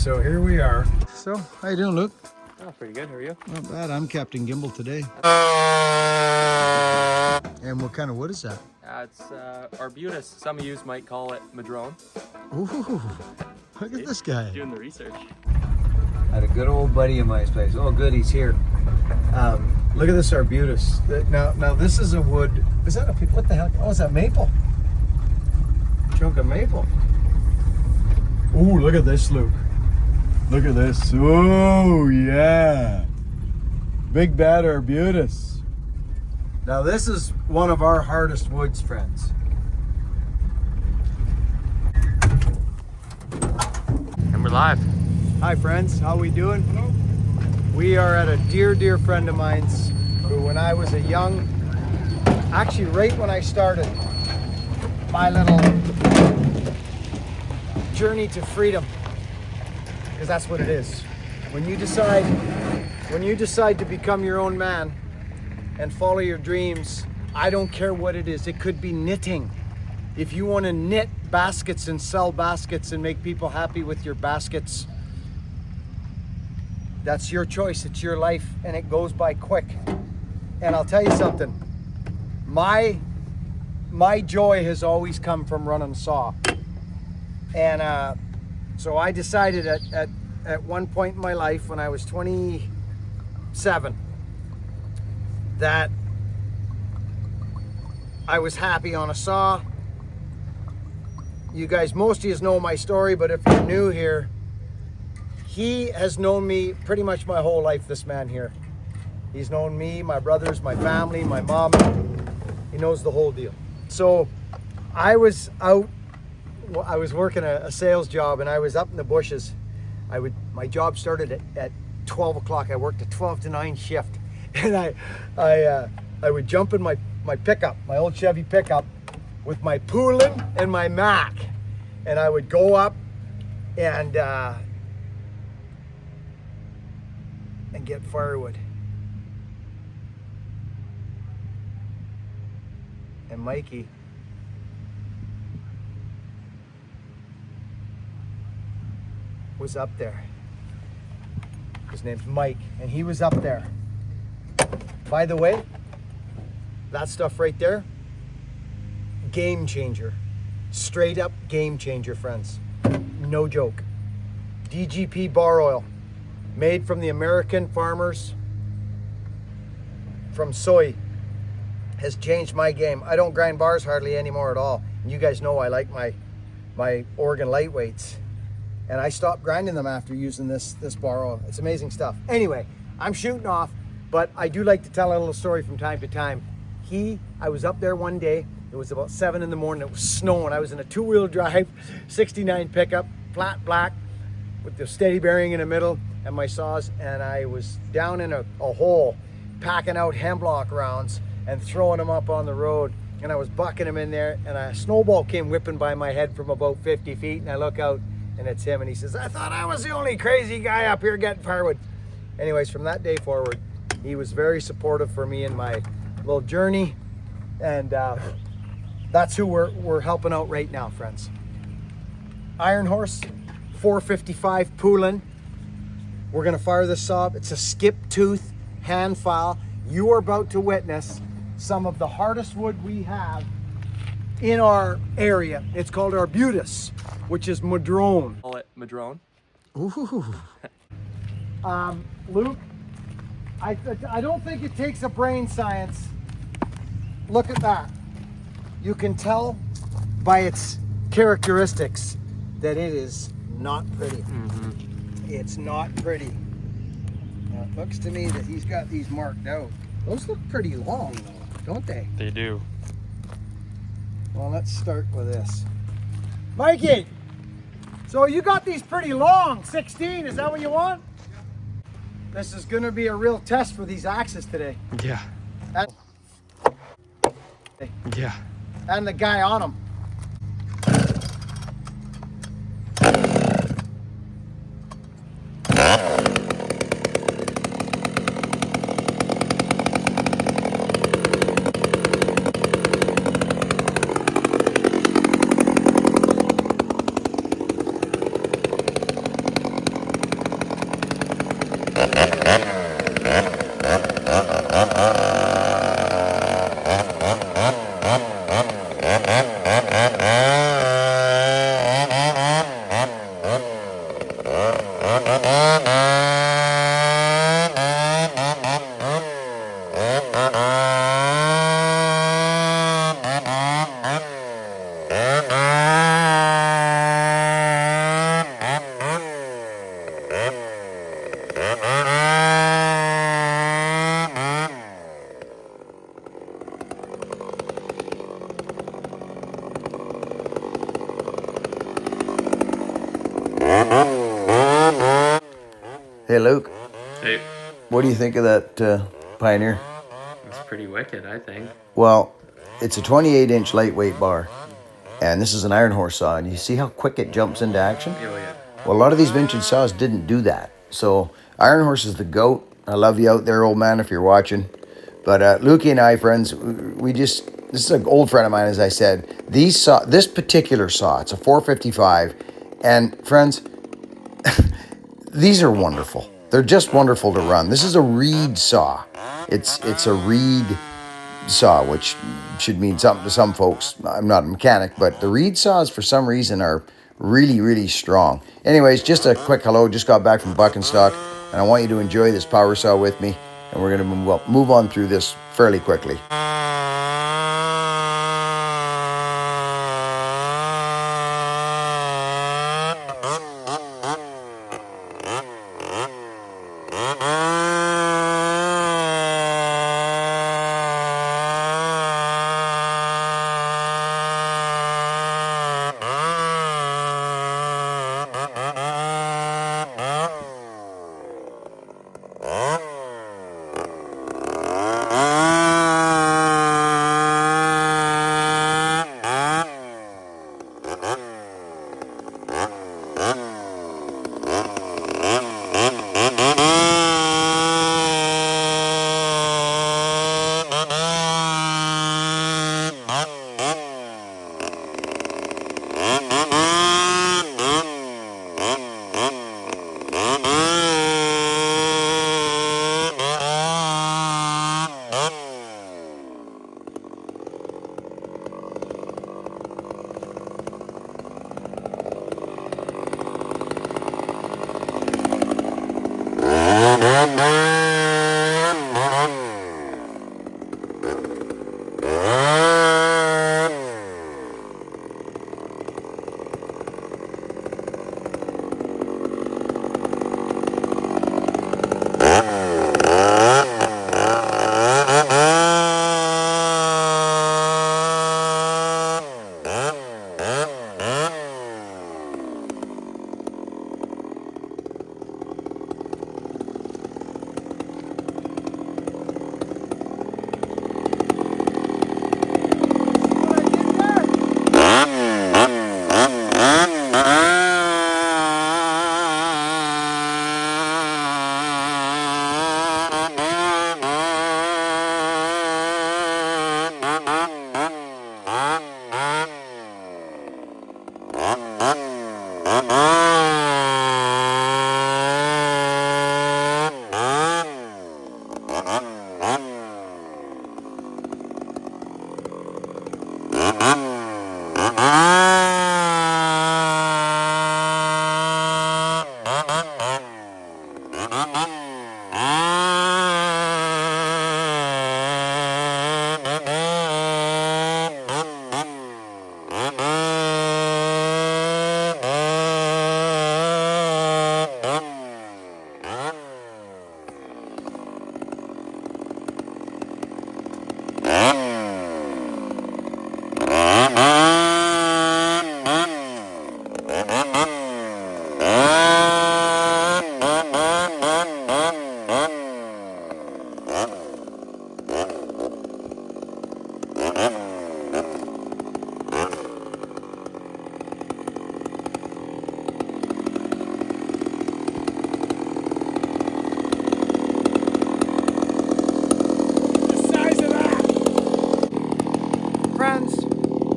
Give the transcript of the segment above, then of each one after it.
So here we are. So, how you doing, Luke? Oh, pretty good. How are you? Not bad. I'm Captain Gimbal today. And what kind of wood is that? It's Arbutus. Some of you might call it Madrone. Ooh, look at this guy. Doing the research. I had a good old buddy in my place. Oh, good, he's here. Look at this Arbutus. Now this is a wood. Is that what the hell? Oh, is that maple? Chunk of maple. Ooh, look at this, Luke. Look at this. Oh, yeah. Big bad Arbutus. Now this is one of our hardest woods, friends. And we're live. Hi friends, how we doing? Hello. We are at a dear friend of mine's who, when I was actually right when I started my little journey to freedom, because that's what it is. When you decide to become your own man and follow your dreams, I don't care what it is. It could be knitting. If you want to knit baskets and sell baskets and make people happy with your baskets, that's your choice. It's your life, and it goes by quick. And I'll tell you something. My joy has always come from running a saw. And so I decided at one point in my life when I was 27 that I was happy on a saw. You guys, most of you know my story, but if you're new here, he has known me pretty much my whole life, this man here. He's known me, my brothers, my family, my mom. He knows the whole deal. So I was working a sales job, and I was up in the bushes. My job started at 12 o'clock. I worked a 12 to 9 shift. And I would jump in my pickup, my old Chevy pickup, with my Poulan and my Mac. And I would go up and get firewood. And Mikey was up there. His name's Mike, and he was up there. By the way, that stuff right there, game changer. Straight up game changer, friends. No joke. DGP bar oil, made from the American farmers from soy, has changed my game. I don't grind bars hardly anymore at all. And you guys know I like my Oregon lightweights. And I stopped grinding them after using this bar oil. It's amazing stuff. Anyway, I'm shooting off, but I do like to tell a little story from time to time. I was up there one day. It was about 7 in the morning. It was snowing. I was in a 2-wheel drive, 69 pickup, flat black, with the steady bearing in the middle and my saws. And I was down in a hole, packing out hemlock rounds and throwing them up on the road. And I was bucking them in there, and a snowball came whipping by my head from about 50 feet. And I look out, and it's him. And he says, "I thought I was the only crazy guy up here getting firewood." Anyways, from that day forward, he was very supportive for me in my little journey. And that's who we're helping out right now, friends. Iron Horse 455 Poulan. We're gonna fire this saw up. It's a skip tooth hand file. You are about to witness some of the hardest wood we have in our area. It's called Arbutus, which is Madrone. Call it Madrone. Ooh. Luke, I don't think it takes a brain science. Look at that. You can tell by its characteristics that it is not pretty. Mm-hmm. It's not pretty. Now, it looks to me that he's got these marked out. Those look pretty long, though, don't they? They do. Well, let's start with this. Mikey, so you got these pretty long, 16, is that what you want? This is gonna be a real test for these axes today. Yeah. Yeah. And the guy on them. Hey, Luke, Hey, what do you think of that Pioneer? that's pretty wicked, I think. Well, it's a 28-inch lightweight bar, and this is an iron horse saw, and you see how quick it jumps into action? Oh, yeah. Well, a lot of these vintage saws didn't do that. So Iron Horse is the GOAT. I love you out there, old man, if you're watching. But Lukey and I, friends, this is an old friend of mine, as I said. This particular saw, it's a 455. And friends, these are wonderful. They're just wonderful to run. This is a reed saw. It's a reed saw, which should mean something to some folks. I'm not a mechanic, but the reed saws, for some reason, are really, really strong. Anyways, just a quick hello. Just got back from Buckenstock, and I want you to enjoy this power saw with me, and we're going to move on through this fairly quickly.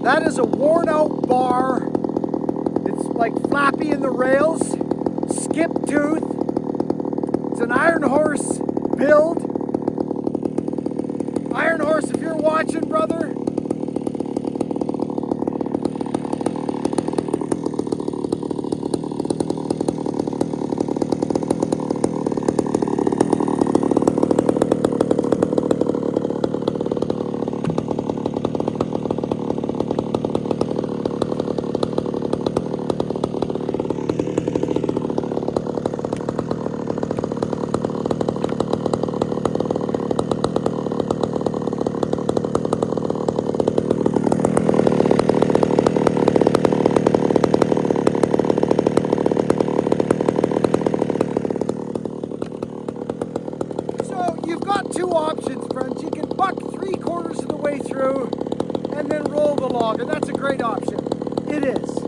That is a worn out bar. It's like flappy in the rails, skip tooth. It's an Iron Horse build. Iron Horse, if you're watching, brother, through and then roll the log, and that's a great option. It is.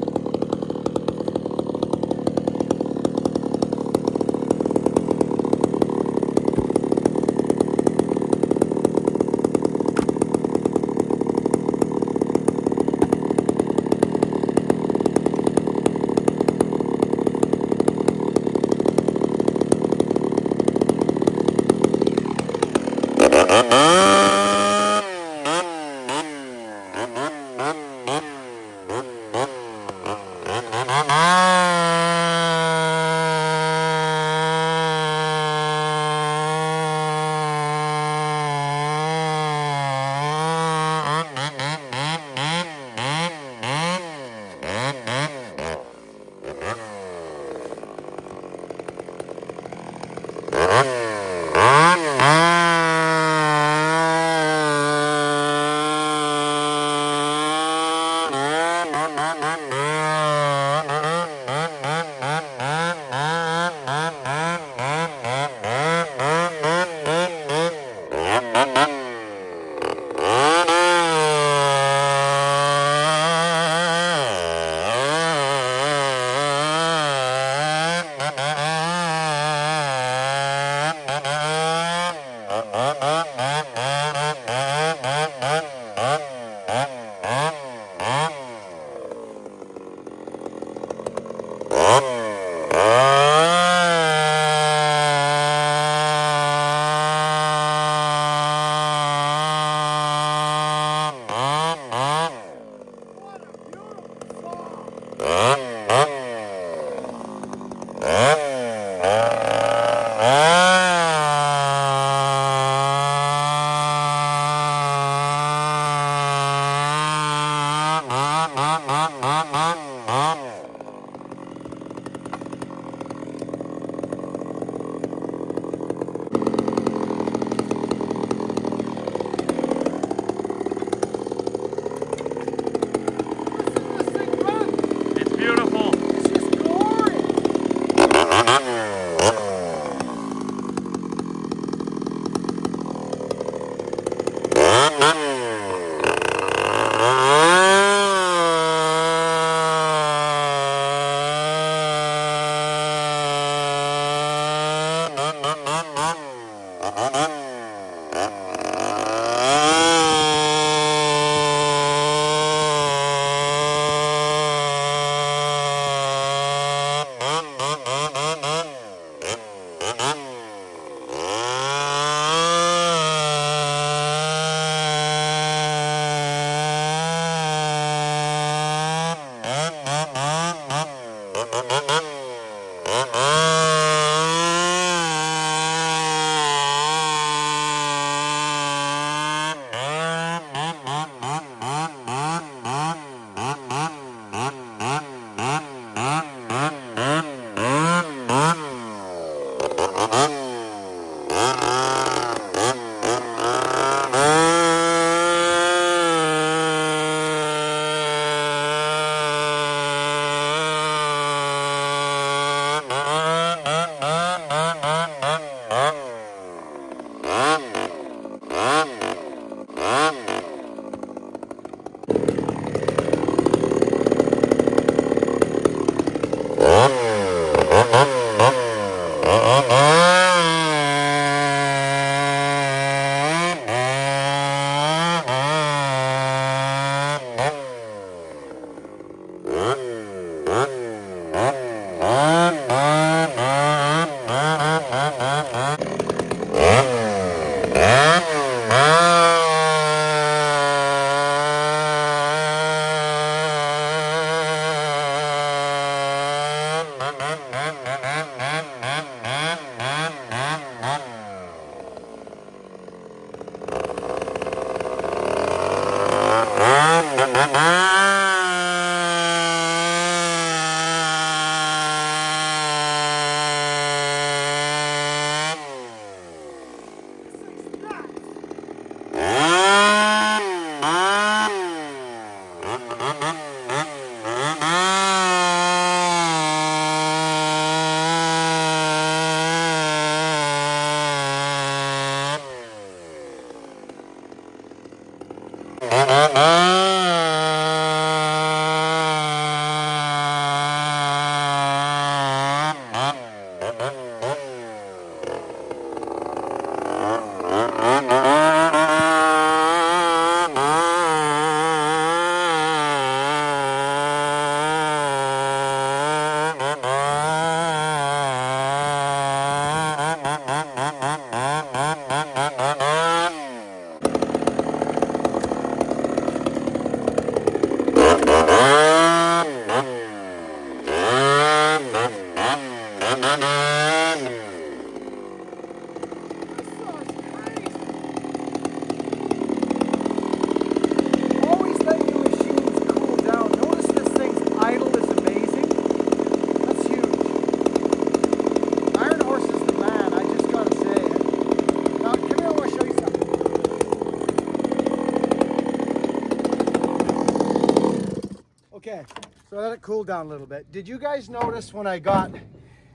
let it cool down a little bit. Did you guys notice when I got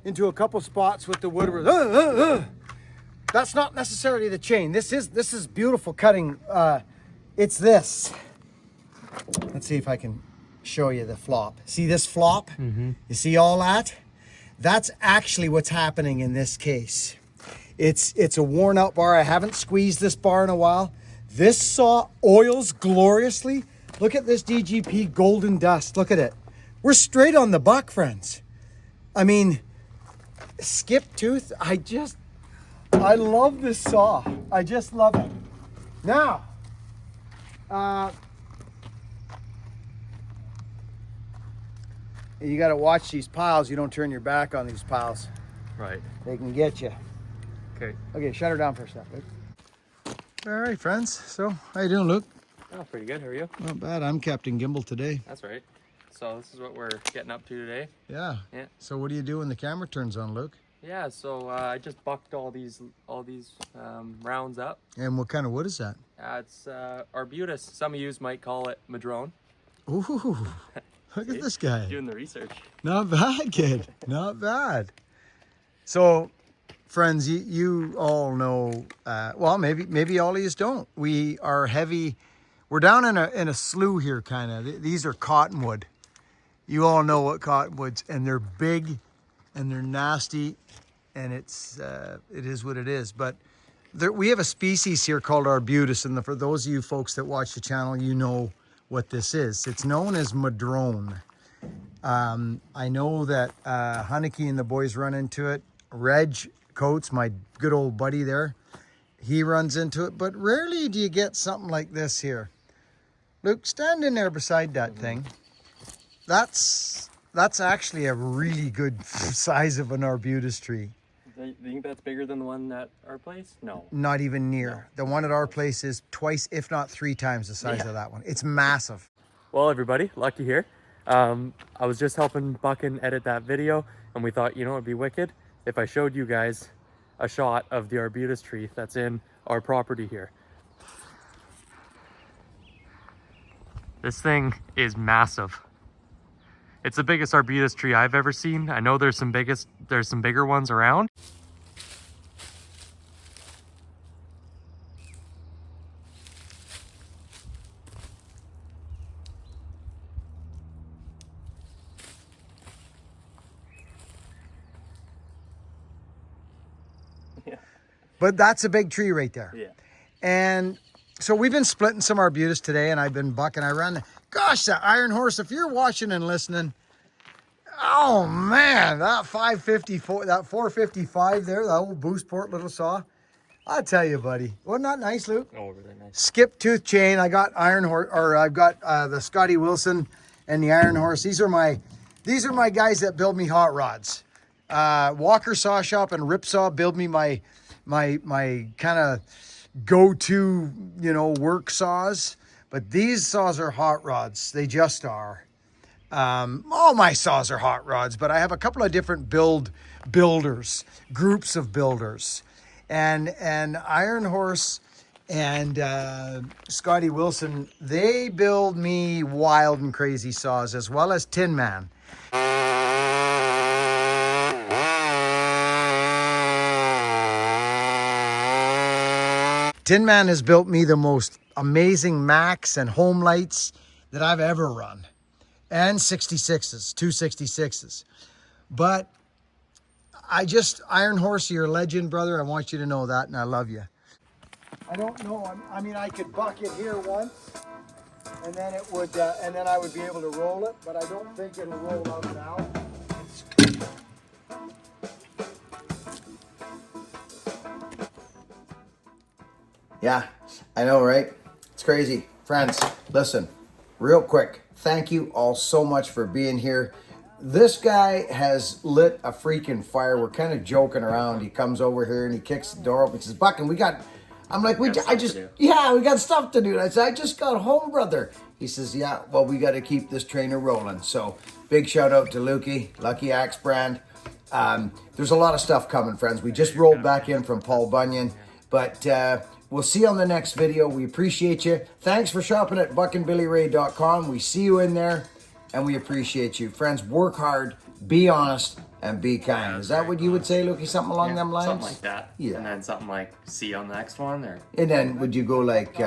into a couple spots with the wood where that's not necessarily the chain. This is beautiful cutting. It's this. Let's see if I can show you the flop. See this flop? You see all that? That's actually what's happening in this case. It's a worn out bar. I haven't squeezed this bar in a while. This saw oils gloriously. Look at this DGP golden dust. Look at it. We're straight on the buck, friends. I mean, skip tooth. I love this saw. I just love it. Now, you got to watch these piles. You don't turn your back on these piles. Right. They can get you. Okay. Okay, shut her down for a sec, Luke. All right, friends. So, how you doing, Luke? Oh, pretty good. How are you? Not bad. I'm Captain Gimbal today. That's right. So this is what we're getting up to today. Yeah. Yeah. So what do you do when the camera turns on, Luke? Yeah. So I just bucked all these rounds up. And what kind of wood is that? It's arbutus. Some of you might call it madrone. Ooh, look at this guy. Doing the research. Not bad, kid. Not bad. So, friends, you all know, well, maybe all of you don't. We are heavy. We're down in a slough here, kind of. These are cottonwood. You all know what cottonwoods, and they're big, and they're nasty, and it is what it is. But we have a species here called arbutus, and for those of you folks that watch the channel, you know what this is. It's known as madrone. I know that Haneke and the boys run into it. Reg Coates, my good old buddy there, he runs into it, but rarely do you get something like this here. Luke, stand in there beside that thing. That's actually a really good size of an arbutus tree. Do you think that's bigger than the one at our place? No. Not even near. The one at our place is twice, if not 3 times the size of that one. It's massive. Well, everybody, Lucky here. I was just helping Buckin edit that video, and we thought, you know, it'd be wicked if I showed you guys a shot of the arbutus tree that's in our property here. This thing is massive. It's the biggest arbutus tree I've ever seen. I know there's some bigger ones around. Yeah. But that's a big tree right there. Yeah. And so we've been splitting some arbutus today, and I've been bucking. I ran. Gosh, that Iron Horse, if you're watching and listening, oh man, that 554, that 455 there, that old Boost Port little saw. I'll tell you, buddy. Wasn't that nice, Luke? Oh, really nice. Skip tooth chain. I got Iron Horse, or I've got the Scotty Wilson and the Iron Horse. These are my guys that build me hot rods. Walker Saw Shop and Ripsaw build me my kind of go-to, work saws. But these saws are hot rods. They just are. All my saws are hot rods, but I have a couple of different builders, groups of builders. And Iron Horse and Scotty Wilson, they build me wild and crazy saws, as well as Tin Man. Tin Man has built me the most amazing Max and home lights that I've ever run. And 66s, 266s. But Iron Horse, you're a legend, brother. I want you to know that, and I love you. I don't know. I mean, I could buck it here once, and then it would, and then I would be able to roll it, but I don't think it'll roll out now. Yeah, I know, right? It's crazy. Friends, listen, real quick. Thank you all so much for being here. This guy has lit a freaking fire. We're kind of joking around. He comes over here and he kicks the door open. He says, Buckin, we got stuff to do. And I said, I just got home, brother. He says, yeah, well, we got to keep this trainer rolling. So big shout out to Lukey, Lucky Axe brand. There's a lot of stuff coming, friends. We just rolled back in from Paul Bunyan, but we'll see you on the next video. We appreciate you. Thanks for shopping at buckandbillyray.com. We see you in there. and we appreciate you. Friends, work hard, be honest, and be kind. Is that what you would say, Lukey? Something along them lines? Something like that. Yeah. And then something like, see you on the next one, or... And then would you go like,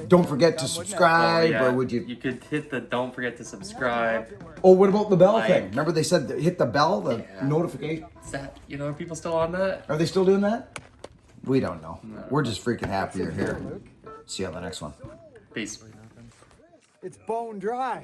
don't forget to subscribe, or would you... You could hit the don't forget to subscribe. Oh, what about the bell Like- thing? Remember they said hit the bell, the notification? Is that, you know, are people still on that? Are they still doing that? We don't know. We're just freaking happy you're here. See you on the next one. Peace. It's bone dry.